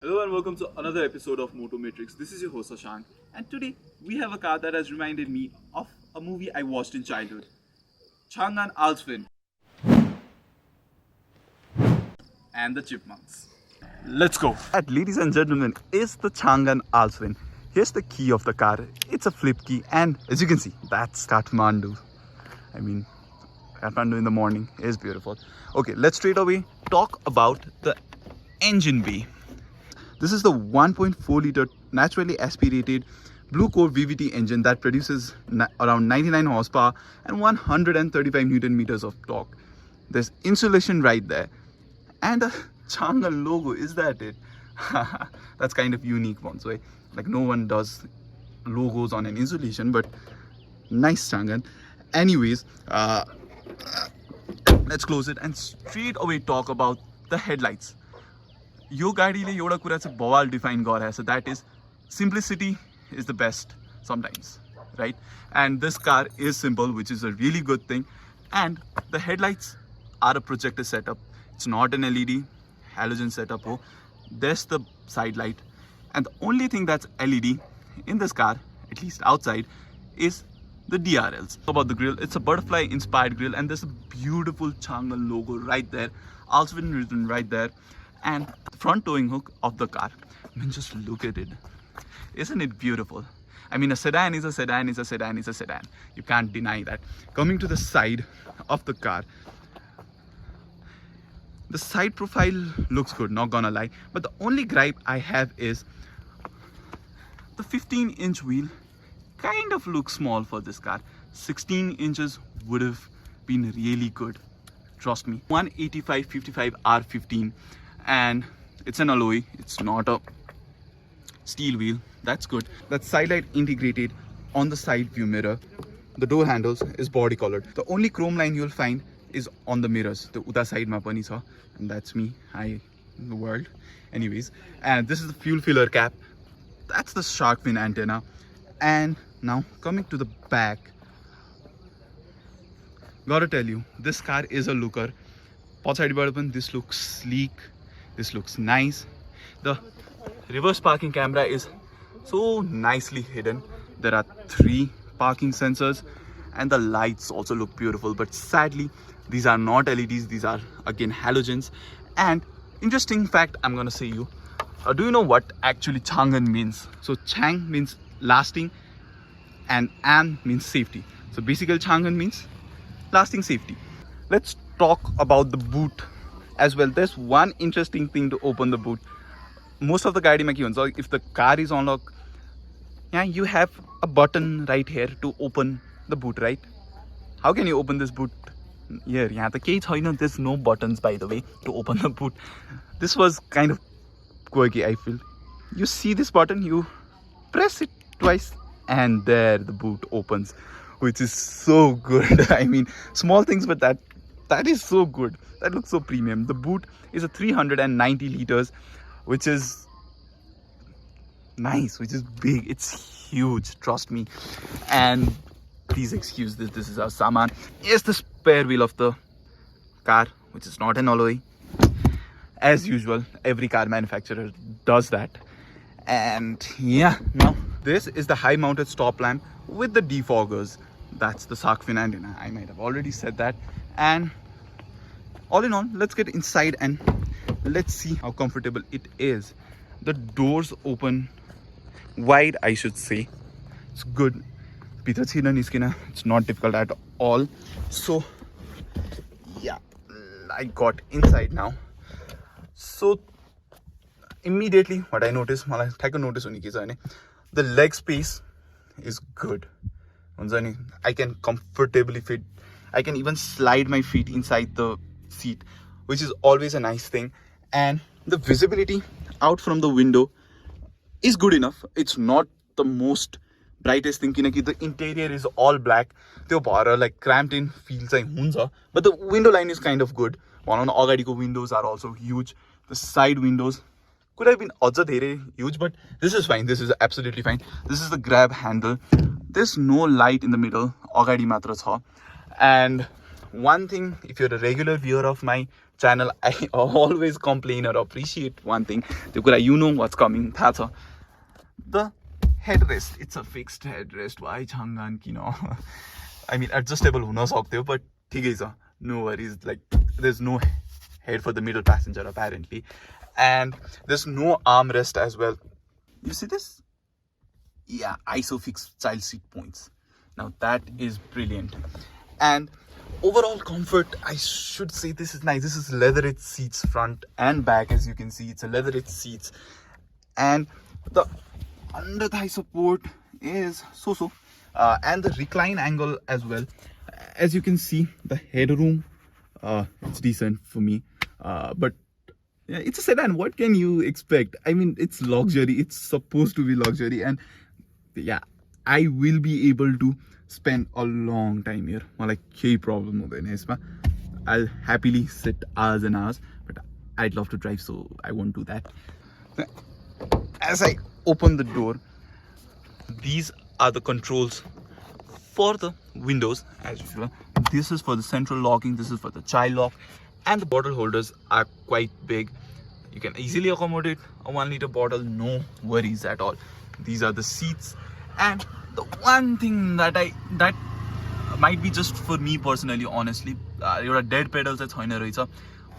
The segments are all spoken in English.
Hello and welcome to another episode of MotoMetriX. This is your host Changan, and today we have a car that has reminded me of a movie I watched in childhood, Changan Alsvin and the Chipmunks. Let's go. Ladies and gentlemen, is the Changan Alsvin. Here's the key of the car. It's a flip key, and as you can see, that's Kathmandu. Kathmandu in the morning is beautiful. Okay, let's straight away talk about the engine bay. This is the 1.4 liter naturally aspirated blue core VVT engine that produces around 99 horsepower and 135 Newton meters of torque. There's insulation right there and a Changan logo. Is that it? That's kind of unique ones, right? Like no one does logos on an insulation, but nice Changan. Anyways, let's close it and straight away talk about the headlights. यो गाडीले एउटा कुरा चाहिँ बवाल define गराछ, that is simplicity is the best sometimes, right? And this car is simple, which is a really good thing. And the headlights are a projector setup. It's not an LED halogen setup. There's the side light, and the only thing that's LED in this car, at least outside, is the DRLs. About the grille, it's a butterfly inspired grille, and there's a beautiful Changan logo right there, Alsvin written right there. And the front towing hook of the car, I mean, just look at it. Isn't it beautiful? I mean, a sedan is a sedan is a sedan is a sedan. You can't deny that. Coming to the side of the car, the side profile looks good, not gonna lie. But the only gripe I have is the 15-inch wheel kind of looks small for this car. 16 inches would have been really good. Trust me. 185/55 R15. And it's an alloy, it's not a steel wheel. That's good. That side light integrated on the side view mirror. The door handles is body colored. The only chrome line you'll find is on the mirrors. The uta side ma pani cha, and that's me. I in the world. Anyways, and this is the fuel filler cap. That's the shark fin antenna. And now coming to the back, gotta tell you, this car is a looker. This looks sleek. This looks nice. The reverse parking camera is so nicely hidden. There are 3 parking sensors, and the lights also look beautiful. But sadly, these are not LEDs. These are again halogens. And interesting fact I'm gonna say you. Do you know what actually Changan means? So Chang means lasting, and An means safety. So basically Changan means lasting safety. Let's talk about the boot as well. There's one interesting thing to open the boot. Most of the गाडीमा के हुन्छ, if the car is on lock, yeah, you have a button right here to open the boot, right? How can you open this boot? Here, यहाँ त केही छैन. There's no buttons, by the way, to open the boot. This was kind of quirky, I feel. You see this button, you press it twice, and there the boot opens, which is so good. I mean, small things, but that is so good. That looks so premium. The boot is a 390 liters, which is nice, which is big. It's huge, trust me. And please excuse this. This is our saman. Here's the spare wheel of the car, which is not an alloy. As usual, every car manufacturer does that. And yeah, now this is the high mounted stop lamp with the defoggers. That's the shark fin antenna. I might have already said that. And all in all, let's get inside and let's see how comfortable it is. The doors open wide, I should say. It's good. It's not difficult at all. So yeah, I got inside now. So immediately what I noticed, the leg space is good. I can comfortably fit. I can even slide my feet inside the seat, which is always a nice thing. And the visibility out from the window is good enough. It's not the most brightest thing, the interior is all black. Like cramped in feels like hunza, but the window line is kind of good. Windows are also huge. The side windows could have been huge, but this is fine. This is absolutely fine. This is the grab handle. There's no light in the middle. And one thing, if you're a regular viewer of my channel, I always complain or appreciate one thing. You know what's coming. The headrest. It's a fixed headrest. Why Changan kino? I mean, adjustable huna saktyo, but thik cha. No worries. Like, there's no head for the middle passenger apparently, and there's no armrest as well. You see this? Yeah, isofix child seat points. Now that is brilliant. And overall comfort, I should say this is nice. This is leather-edged seats front and back. As you can see, it's a leather-edged seats, and the under thigh support is so and the recline angle as well. As you can see, the headroom, it's decent for me, but yeah, it's a sedan. What can you expect? I mean, it's luxury. It's supposed to be luxury, and yeah, I will be able to spend a long time here. Like, no problem. I'll happily sit hours and hours, but I'd love to drive, so I won't do that. As I open the door, these are the controls for the windows as usual. This is for the central locking, this is for the child lock, and the bottle holders are quite big. You can easily accommodate a 1 liter bottle, no worries at all. These are the seats, and the one thing that might be just for me personally, honestly, your dead pedals that's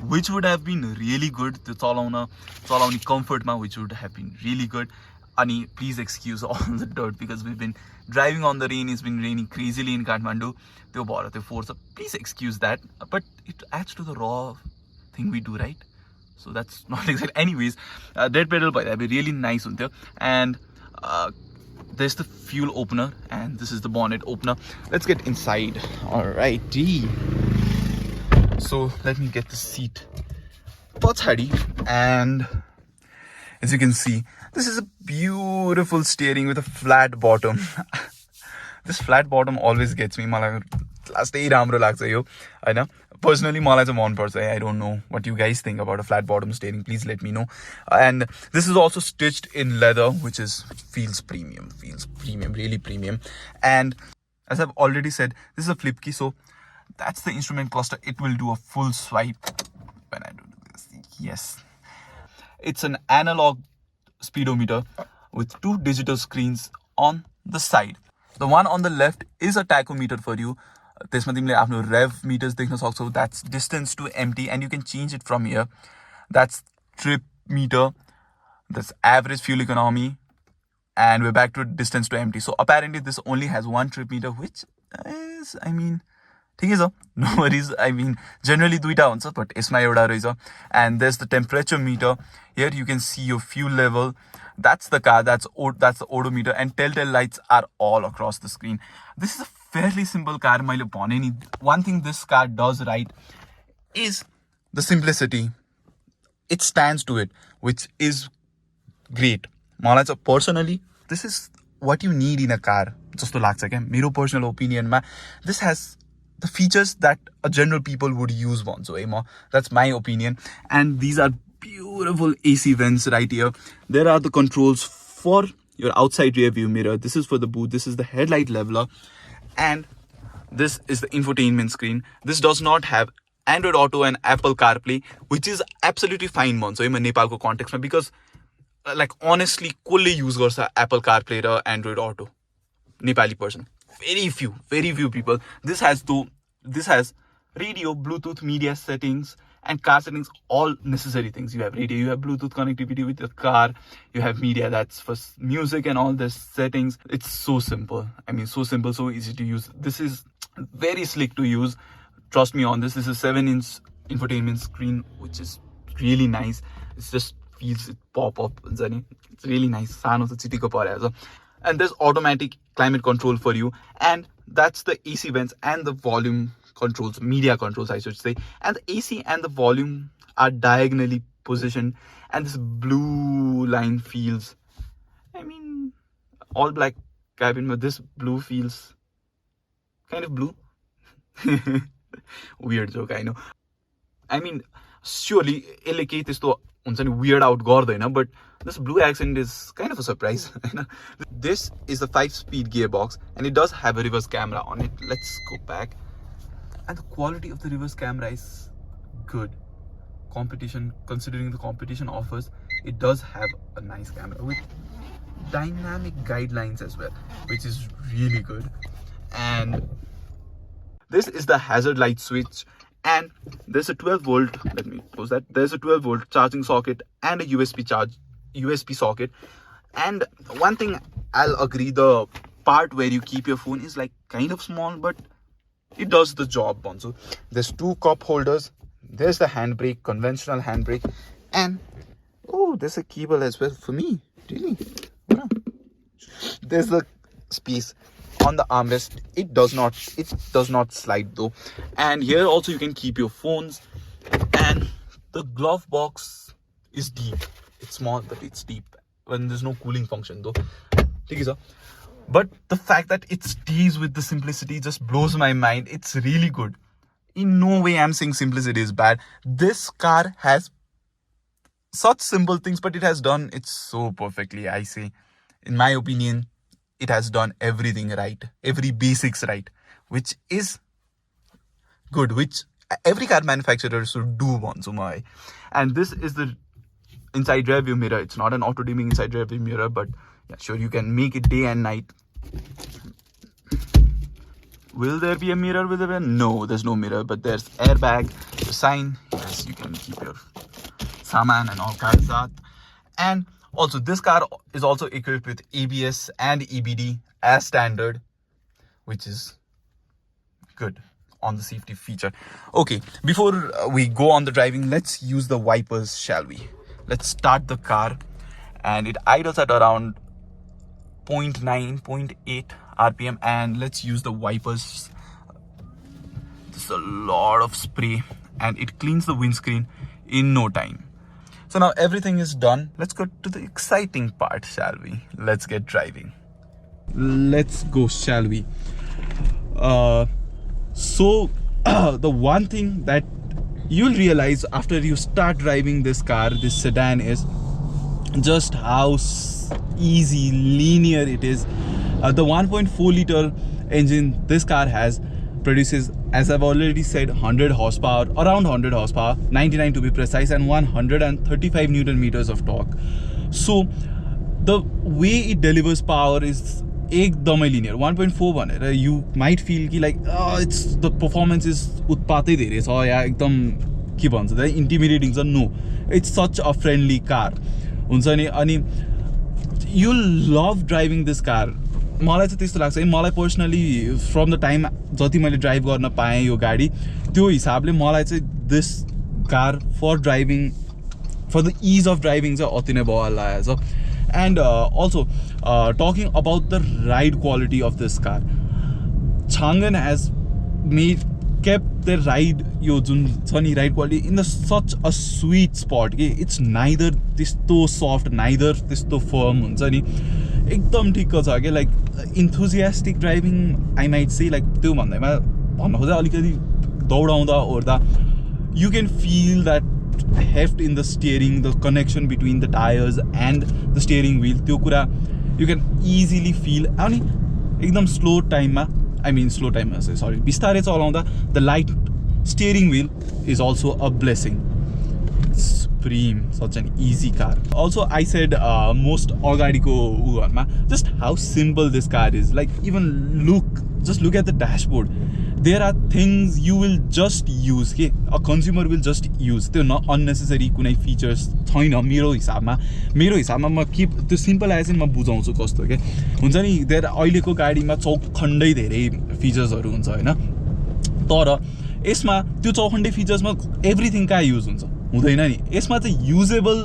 which would have been really good to chalaउने comfort ma, which would have been really good. Ani, please excuse all the dirt because we've been driving on the rain. It's been raining crazily in Kathmandu. Please excuse that, but it adds to the raw thing we do, right? So that's not exactly. Anyways, dead pedal by that be really nice on there. And there's the fuel opener, and this is the bonnet opener. Let's get inside. Alrighty. So let me get the seat pachadi, and as you can see, this is a beautiful steering with a flat bottom. This flat bottom always gets me. Personally, I don't know what you guys think about a flat bottom steering. Please let me know. And this is also stitched in leather, which feels premium, really premium. And as I've already said, this is a flip key, so that's the instrument cluster. It will do a full swipe when I do this. Yes. It's an analog speedometer with 2 digital screens on the side. The one on the left is a tachometer for you. Rev meters, so that's distance to empty, and you can change it from here. That's trip meter, that's average fuel economy, and we're back to distance to empty. So apparently this only has 1 trip meter, which is, I mean, no worries. I mean, generally duita huncha, but यसमा एउटा रहेछ. And there's the temperature meter. Here you can see your fuel level. That's the car, that's the odometer, and telltale lights are all across the screen. This is a fairly simple car. One thing this car does right is the simplicity. It stands to it, which is great. Personally, this is what you need in a car. Just to लाग्छ क्या मेरो personal opinion ma, this has the features that a general people would use that's my opinion. And these are beautiful AC vents right here. There are the controls for your outside rear view mirror. This is for the boot. This is the headlight leveler, and this is the infotainment screen. This does not have Android Auto and Apple CarPlay, which is absolutely fine in Nepal context because, like, honestly, fully use Apple CarPlay or Android Auto. Nepali person, very few people. This has radio, Bluetooth, media settings, and car settings, all necessary things. You have radio, you have Bluetooth connectivity with your car, you have media, that's for music and all this settings. It's so simple. I mean, so simple, so easy to use. This is very slick to use. Trust me on this. This is 7-inch infotainment screen, which is really nice. It just feels it pop up. It's really nice. And there's automatic climate control for you, and that's the AC vents and the volume controls, media controls I should say. And the AC and the volume are diagonally positioned, and this blue line feels, I mean, all black cabin, but this blue feels kind of blue. Weird joke, I know. I mean, surely weird out garदैन, but this blue accent is kind of a surprise. This is the 5-speed gearbox, and it does have a reverse camera on it. Let's go back. And the quality of the reverse camera is good. competition, considering the competition offers, it does have a nice camera with dynamic guidelines as well, which is really good. And this is the hazard light switch, and there's a 12 volt, let me close that, there's a 12 volt charging socket and a USB socket. And one thing I'll agree, the part where you keep your phone is like kind of small, but it does the job, Bonzo. There's 2 cup holders, there's the handbrake, conventional handbrake, and oh, there's a cable as well for me, really. Wow. There's the space on the armrest. It does not slide though. And here also you can keep your phones, and the glove box is deep. It's small, but it's deep. When there's no cooling function though. Okay, sir. But the fact that it stays with the simplicity just blows my mind. It's really good. In no way I'm saying simplicity is bad. This car has such simple things, but it has done it so perfectly, I say. In my opinion, it has done everything right, every basics right, which is good, which every car manufacturer should do once. And this is the inside rear view mirror. It's not an auto dimming inside rear view mirror, but yeah, sure, you can make it day and night. Will there be a mirror with a mirror? No, there's no mirror, but there's airbag, the sign. Yes, you can keep your saman and all kinds of. And also, this car is also equipped with ABS and EBD as standard, which is good on the safety feature. Okay, before we go on the driving, let's use the wipers, shall we? Let's start the car, and it idles at around 0.9, 0.8 RPM, and let's use the wipers. There's a lot of spray, and it cleans the windscreen in no time. So now everything is done. Let's go to the exciting part, shall we? Let's get driving. Let's go, shall we? So the one thing that you'll realize after you start driving this car, this sedan, is just how easy, linear it is. The 1.4 liter engine this car has produces, as I've already said, 100 horsepower, around 100 horsepower, 99 to be precise, and 135 Newton meters of torque. So the way it delivers power is एकदमै linear. 1.4 भनेर you might feel कि like it's the performance is उत्पातै धेरै छ या एकदम के भन्छ त intimidating छ. No, it's such a friendly car हुन्छ नि. अनि you'll love driving this car. मलाई चाहिँ त्यस्तो लाग्छ. मलाई पर्सनली फ्रम द टाइम जति मैले ड्राइभ गर्न पाएँ यो गाडी, त्यो हिसाबले मलाई चाहिँ this car for driving, for the ease of driving चाहिँ अति नै बवाल लागेको छ. And also talking about the ride quality of this car, Changan has kept the ride, यो जुन छ नि ride quality, in the such a sweet spot कि इट्स नाइदर त्यस्तो सफ्ट नाइदर त्यस्तो फर्म हुन्छ नि, एकदम ठिक्क छ कि. Like enthusiastic driving I might say, like त्यो भन्दैमा भन्नु खोज्दा अलिकति दौडाउँदा ओर्दा you can feel that heft in the steering, the connection between the tyres and the steering wheel, त्यो कुरा यु क्यान इजिली फिल. अनि एकदम स्लो टाइममा, स्लो टाइममा सरी बिस्तारै चलाउँदा the light steering wheel is also a blessing. Supreme, such an easy car. Also, I said most अगाडिको उहरुमा just how simple this car is. Like even just look at the dashboard. There are things you will just use, के a consumer will just use. त्यो न unnecessary कुनै features छैन मेरो हिसाबमा म के त्यो सिम्पल एज इन म बुझाउँछु कस्तो के हुन्छ नि. देयर अहिलेको गाडीमा चौखण्डै धेरै फिचर्सहरू हुन्छ हैन, तर यसमा त्यो चौखण्डै फिचर्समा एभ्रिथिङ कहाँ युज हुन्छ हुँदैन नि. यसमा चाहिँ युजेबल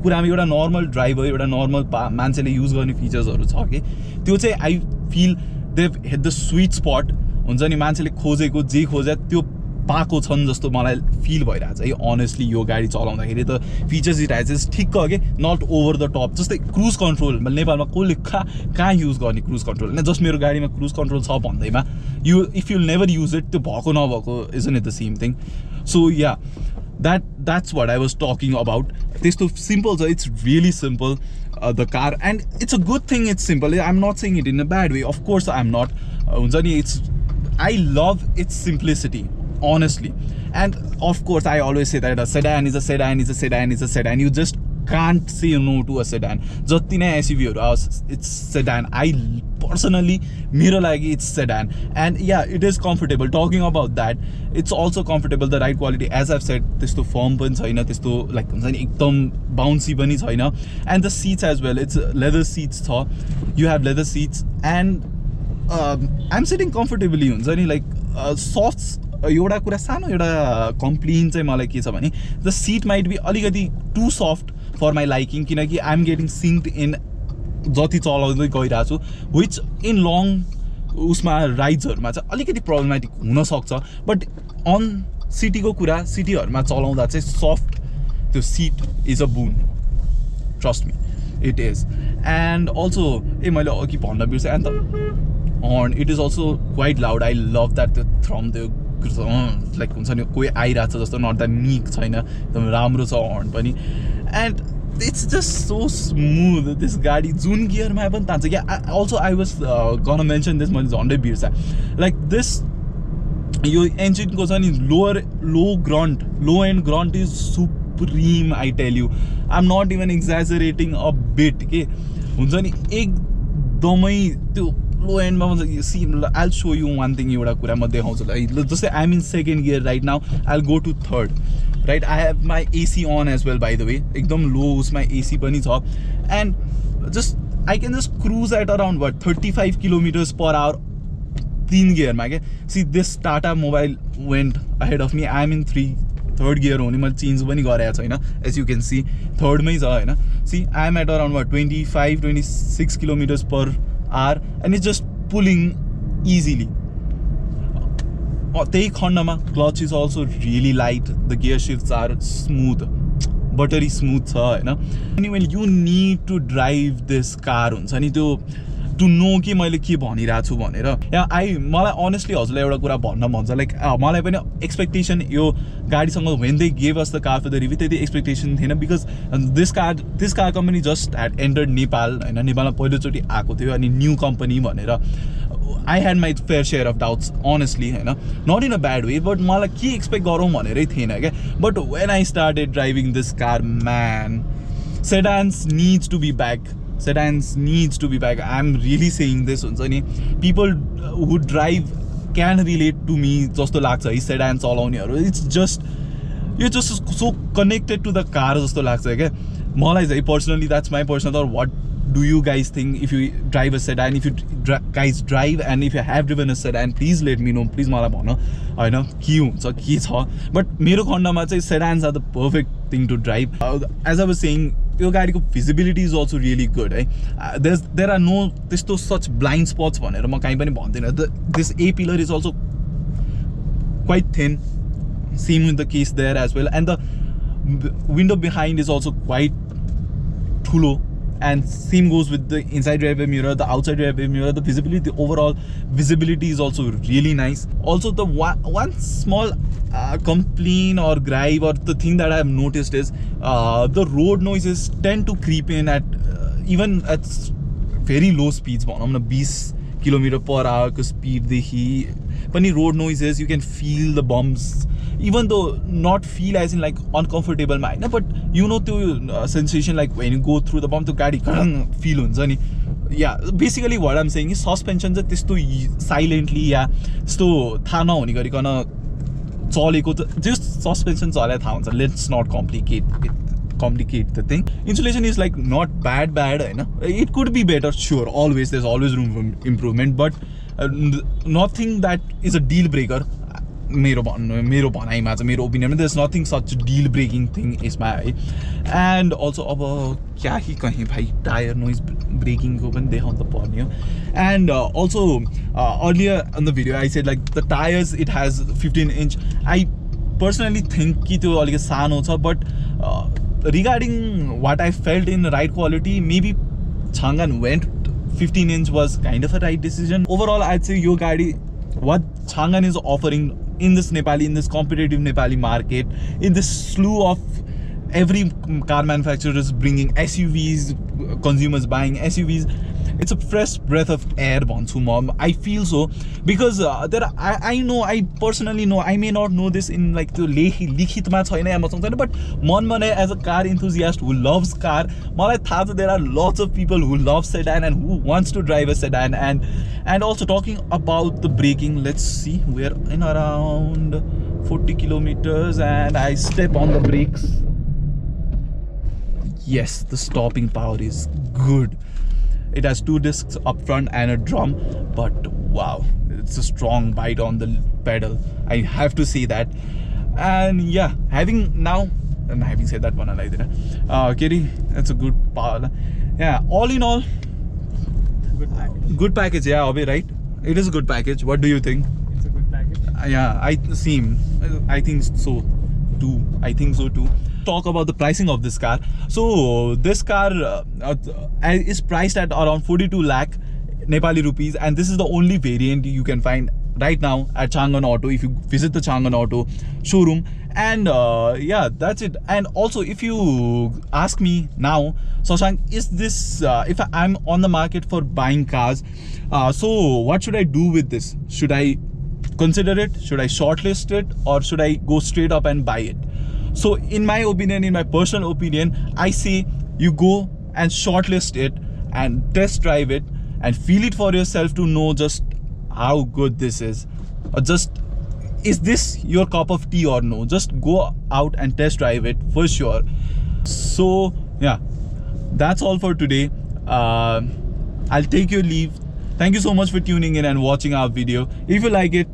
कुरामा एउटा नर्मल ड्राइभर, एउटा नर्मल मान्छेले युज गर्ने फिचर्सहरू छ कि त्यो चाहिँ आई fill they head the sweet spot हुन्छ नि. मान्छेले खोजेको जे खोजे त्यो पाएको छन् जस्तो मलाई फिल भइरहेछ है अनेस्टली. यो गाडी चलाउँदाखेरि त फिचर्स इट हेज ठिक्क के, नट ओभर द टप. जस्तै क्रुज कन्ट्रोल नेपालमा कसले कहाँ युज गर्ने क्रुज कन्ट्रोल होइन. जस्ट मेरो गाडीमा क्रुज कन्ट्रोल छ भन्दैमा if you never use it, त्यो भएको नभएको isn't it the same thing. So yeah that's what I was talking about. त्यस्तो simple छ, it's really simple, the car, and it's a good thing it's simple. I'm not saying it in a bad way, of course I'm not. हुन्छ नि, I love its simplicity honestly, And of course, I always say that a sedan is a sedan is a sedan is a sedan. You just can't say no to a sedan. Jati nai SUV haru hoस्, it's sedan. I personally, मेरो लागि it's sedan. And yeah, it is comfortable. Talking about that, it's also comfortable, the right quality. As I've said, त्यस्तो firm पनि छैन, त्यस्तो like हुन्छ नि एकदम bouncy पनि छैन. And the seats as well, it's leather seats छ. You have leather seats and I'm sitting comfortably हुन्छ नि, like soft. एउटा कुरा सानो एउटा कम्प्लेन चाहिँ मलाई के छ भने the seat might be अलिकति too soft for my liking, किनकि I'm getting synced in जति चलाउँदै गइरहेको छु, which in long उसमा राइड्सहरुमा चाहिँ अलिकति प्रब्लमेटिक हुन सक्छ. बट अन सिटीको कुरा, सिटीहरुमा चलाउँदा चाहिँ सफ्ट त्यो सीट इज अ बुन, trust me it is. And also मैले अघि भन्न बिर्सेँ, एन्ड द हर्न, it is also quite loud. आई लभ द्याट त्यो थ्रम, त्यो लाइक हुन्छ नि कोही आइरहेको छ जस्तो, नट द्याट मिक छैन, एकदम राम्रो छ हर्न पनि. End it's just so smooth, this गाडी जुन गियरमा पनि तान्छ क्या. Also I was gonna mention this, मैले झन्डै बिर्सेँ, like this यो इन्जिनको छ नि low end grunt is supreme. I tell you, I'm not even exaggerating a bit के हुन्छ नि एकदमै त्यो लो एन्डमा भन्छ. सी I'll show you one thing, एउटा कुरा म देखाउँछु ल. जस्तै I'm in second gear right now, I'll go to third. Right, I have my AC on as well, by the way. एकदम low उसमा AC पनि छ. And just I can just cruise at around what 35 kilometers per hour 3 gear मा. See, this Tata Mobile went ahead of me. I'm in third gear only. मैले change पनि गरेको छैन, as you can see. Third मै छ हैन. See, I'm at around what 25-26 kilometers per hour and it's just pulling easily. त्यही खण्डमा clutch is also really light, the gear shifts are smooth, buttery smooth छ हैन. अनि when you need to drive this car हुन्छ नि, त्यो to know कि मैले के भनिरहेको छु भनेर. मलाई अनेस्टली हजुरलाई एउटा कुरा भन्न मन छ, लाइक मलाई पनि एक्सपेक्टेसन यो गाडीसँग when they gave us the car for the review त्यति एक्सपेक्टेसन थिएन. Because this car company just had entered Nepal होइन, नेपालमा पहिलोचोटि आएको थियो अनि न्यू कम्पनी भनेर. I had my fair share of doubts, honestly, not in a bad way, but मलाई के एक्सपेक्ट गरौँ भनेरै थिएन क्या. But when I started driving this car, man, sedans needs to be back. Sedans needs to be back. I'm really saying this हुन्छ नि. People who drive can relate to me जस्तो लाग्छ है sedan चलाउनेहरू. It's just, you're just so connected to the car जस्तो लाग्छ क्या मलाई चाहिँ personally. That's my personal thought. What do you guys think if you drive a sedan? If you guys drive and if you have driven a sedan, please let me know. Please मलाई भन हैन के हुन्छ के छ. But मेरो खण्डमा चाहिँ sedans are the perfect thing to drive. As I was saying, यो गाडीको visibility is also really good है. There are no त्यस्तो such blind spots भनेर म कहीँ पनि भन्दिनँ. This A pillar is also quite thin. Same with the case there as well. And the window behind is also quite ठुलो. And same goes with the inside driver mirror, the outside driver mirror, the visibility, the overall visibility is also really nice. Also, the one small complaint or gripe or the thing that I have noticed is the road noises tend to creep in at even at very low speeds. भनौँ न 20 kilometer per hour को speed देखि पनि road noises, you can feel the bumps, even though not feel as in like uncomfortable मा हैन, but you know त्यो sensation like when you go through the bump, त्यो गाडी feel हुन्छ नि. Yeah, basically what I'm saying is suspension चाहिँ त्यस्तो silently या त्यस्तो थाहा नहुने गरिकन चलेको just suspension चले थाहा हुन्छ. Let's not complicate the thing. Insulation is like not bad Hahn. It could be better, sure, always, there's always room for improvement, but nothing that is a deal breaker. मेरो भनाइमा चाहिँ, मेरो ओपिनियनमा, there's nothing such deal breaking thing यसमा है. And also अब क्या कि कहीँ भाइ टायर नोइज ब्रेकिङको पनि देखाउनु त पर्ने हो. And also earlier in the video I said like the tires, it has 15 inch. I personally think कि त्यो अलिकति सानो छ, but regarding what I felt in ride quality, maybe Changan went 15 inch was kind of a right decision. Overall, I'd say your गाडी, what Changan is offering in this competitive Nepali market, in this slew of every car manufacturer is bringing SUVs, consumers buying SUVs, it's a fresh breath of air भन्छु म. I feel so because I know, I personally know, I may not know this in like त्यो लिखितमा छैन या मसँग छैन, but मनमा नै as a car enthusiast who loves car, मलाई थाहा छ there are lots of people who love sedan and who wants to drive a sedan. And also talking about the braking, let's see, we're in around 40 kilometers and I step on the brakes. Yes, the stopping power is good. It has 2 discs up front and a drum, but wow, it's a strong bite on the pedal, I have to say that. And yeah, having said that one, Kitty, that's a good power. Yeah, all in all, good package. Yeah, Abhi, right? It is a good package. What do you think? It's a good package. Yeah, I think so too. Talk about the pricing of this car. So this car is priced at around 42 lakh Nepali rupees, and this is the only variant you can find right now at Changan Auto if you visit the Changan Auto showroom. And yeah, that's it. And also, if you ask me now, Shashank, is this if I'm on the market for buying cars, so what should I do with this? Should I consider it? Should I shortlist it, or should I go straight up and buy it? So in my opinion, in my personal opinion, I say you go and shortlist it and test drive it and feel it for yourself to know just how good this is, or just is this your cup of tea or no. Just go out and test drive it for sure. So yeah, that's all for today. I'll take your leave. Thank you so much for tuning in and watching our video. If you like it,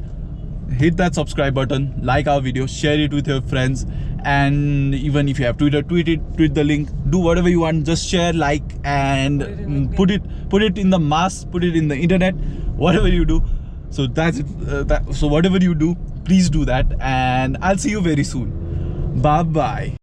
hit that subscribe button, like our video, share it with your friends, and even if you have Twitter, tweet the link, do whatever you want. Just share, like, and put it in the mass, put it in the internet, whatever you do. So that's it. So whatever you do, please do that, and I'll see you very soon. Bye bye.